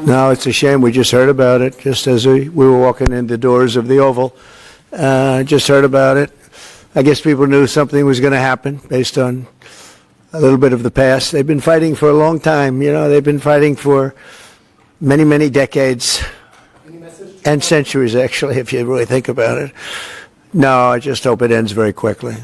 No, it's a shame. We just heard about it just as we were walking in the doors of the Oval. Just heard about it. I guess people knew something was going to happen based on a little bit of the past. They've been fighting for a long time. You know, they've been fighting for many, many decades and centuries, actually, if you really think about it. No, I just hope it ends very quickly.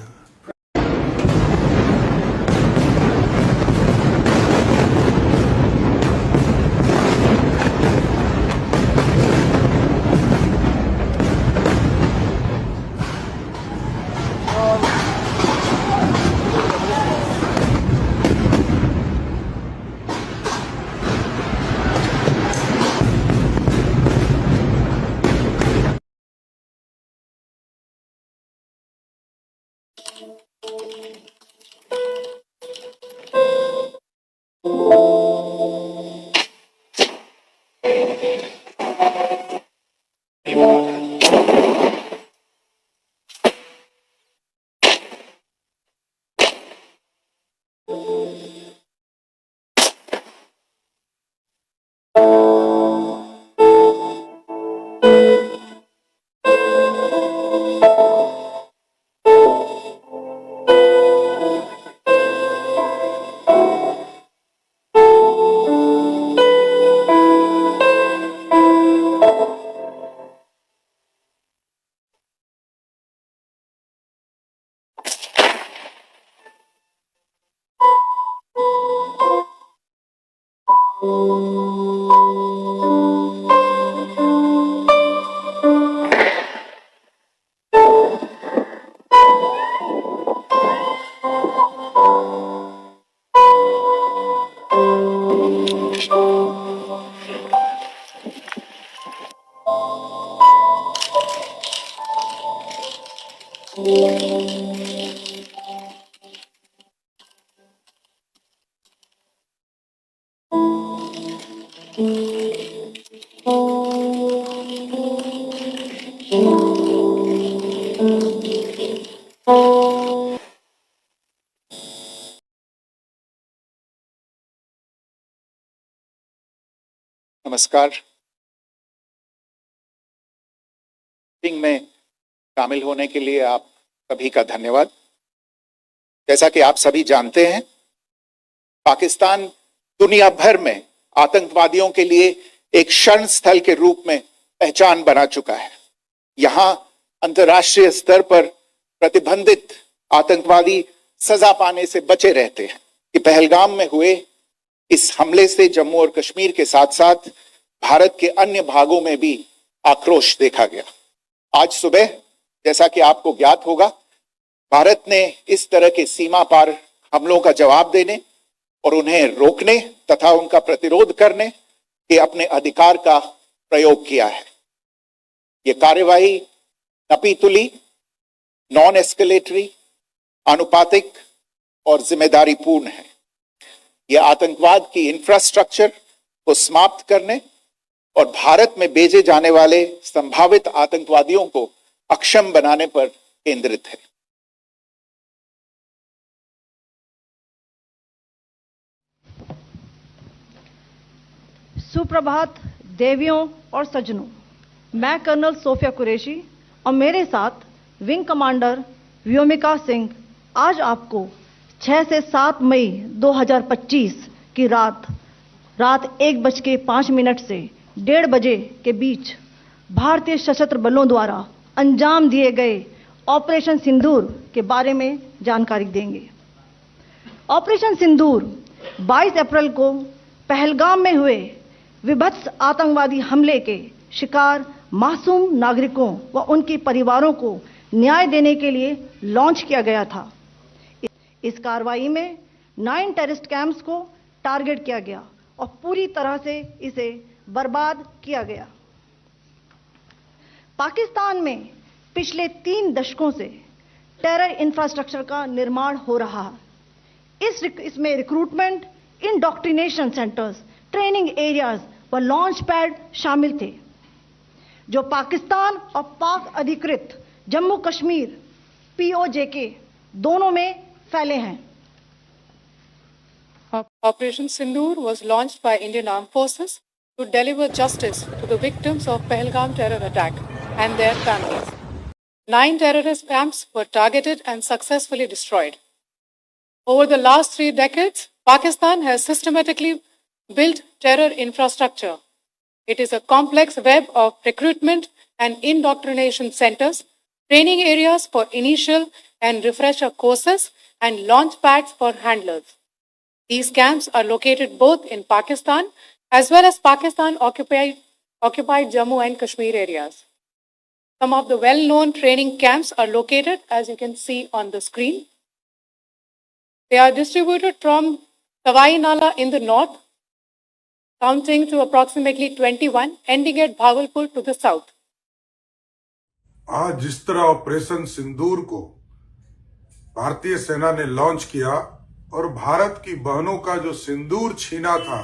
नमस्कार। Meeting में शामिल होने के लिए आप सभी का धन्यवाद। जैसा कि आप सभी जानते हैं, पाकिस्तान दुनिया भर में आतंकवादियों के लिए एक शरण स्थल के रूप में पहचान बना चुका है। यहां अंतर्राष्ट्रीय स्तर पर प्रतिबंधित आतंकवादी सजा पाने से बचे रहते हैं कि पहलगाम में हुए इस हमले से जम्मू और कश्मीर के साथ साथ भारत के अन्य भागों में भी आक्रोश देखा गया। आज सुबह, जैसा कि आपको ज्ञात होगा, भारत ने इस तरह के सीमा पार हमलों का जवाब देने और उन्हें रोकने तथा उनका प्रतिरोध करने के अपने अधिकार का प्रयोग किया है। ये कार्यवाही नपीतुली, नॉन एस्केलेटरी, आनुपातिक और जिम्मेदारीपूर्ण है। यह आतंकवाद की इंफ्रास्ट्रक्चर को समाप्त करने और भारत में भेजे जाने वाले संभावित आतंकवादियों को अक्षम बनाने पर केंद्रित है। सुप्रभात देवियों और सज्जनों, मैं कर्नल सोफिया कुरैशी और मेरे साथ विंग कमांडर व्योमिका सिंह आज आपको 6 से 7 मई 2025 की रात 1:05 से 1:30 बजे के बीच भारतीय सशस्त्र बलों द्वारा अंजाम दिए गए ऑपरेशन सिंदूर के बारे में जानकारी देंगे। ऑपरेशन सिंदूर 22 अप्रैल को पहलगाम में हुए विभत्स आतंकवादी हमले के शिकार मासूम नागरिकों व उनके परिवारों को न्याय देने के लिए लॉन्च किया गया था। इस कार्रवाई में 9 टेररिस्ट कैंप्स को टारगेट किया गया और पूरी तरह से इसे बर्बाद किया गया। पाकिस्तान में पिछले 3 दशकों से टेरर इंफ्रास्ट्रक्चर का निर्माण हो रहा है। इसमें recruitment, indoctrination centres, training areas व लॉन्च पैड शामिल थे, जो पाकिस्तान और पाक अधिकृत जम्मू कश्मीर POJK दोनों में फैले हैं। Operation Sindoor was launched by Indian Armed Forces to deliver justice to the victims of Pahalgam terror attack and their families. 9 terrorist camps were targeted and successfully destroyed. Over the last 3 decades, Pakistan has systematically built terror infrastructure. It is a complex web of recruitment and indoctrination centers, training areas for initial and refresher courses, and launch pads for handlers. These camps are located both in Pakistan as well as Pakistan-occupied Jammu and Kashmir areas. Some of the well-known training camps are located, as you can see on the screen. They are distributed from Sawai Nala in the north, counting to approximately 21, ending at Bhagalpur to the south. आज जिस तरह operation सिंदूर को भारतीय सेना ने launch किया और भारत की बहनों का जो सिंदूर छीना था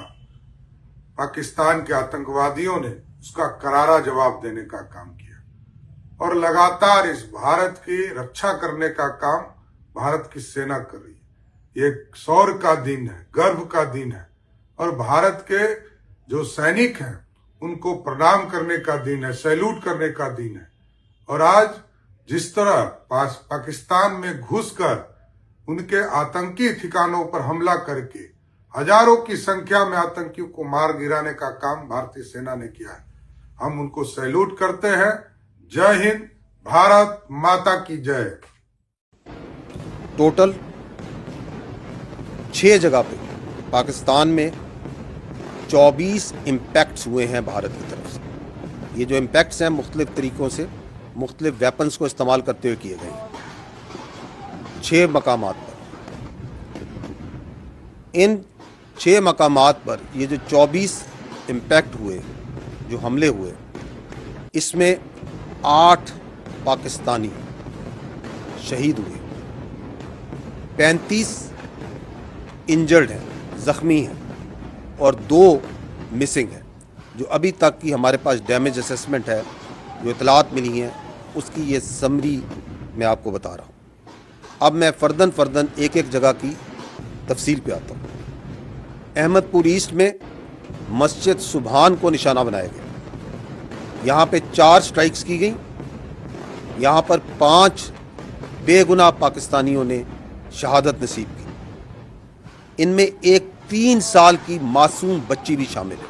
पाकिस्तान के आतंकवादियों ने, उसका करारा जवाब देने का काम किया और लगातार इस भारत की रक्षा करने का काम भारत की सेना कर रही है। ये शौर्य का दिन है, गर्व का दिन है और भारत के जो सैनिक हैं उनको प्रणाम करने का दिन है, सैल्यूट करने का दिन है। और आज जिस तरह पाकिस्तान में घुसकर उनके आतंकी ठिकानों पर हमला करके हजारों की संख्या में आतंकियों को मार गिराने का काम भारतीय सेना ने किया है, हम उनको सैल्यूट करते हैं। जय हिंद, भारत माता की जय। टोटल 6 जगह पे पाकिस्तान में 24 इम्पैक्ट्स हुए हैं भारत की तरफ से। ये जो इम्पैक्ट्स हैं मुख्तलिफ तरीकों से मुख्तलिफ वेपन्स को इस्तेमाल करते हुए किए गए 6 मकामात पर। इन 6 मकामात पर ये जो 24 इम्पैक्ट हुए, जो हमले हुए, इसमें 8 पाकिस्तानी शहीद हुए, 35 इंजर्ड हैं, ज़ख्मी हैं और 2 मिसिंग हैं। जो अभी तक की हमारे पास डैमेज असेसमेंट है, जो इतलात मिली हैं, उसकी ये समरी मैं आपको बता रहा हूँ। अब मैं फर्दन एक एक जगह की तफसील पे आता हूँ। अहमदपुर ईस्ट में मस्जिद सुबहान को निशाना बनाया गया। यहाँ पे 4 स्ट्राइक्स की गई। यहाँ पर 5 बेगुनाह पाकिस्तानियों ने शहादत नसीब की। इनमें एक 3 साल की मासूम बच्ची भी शामिल है।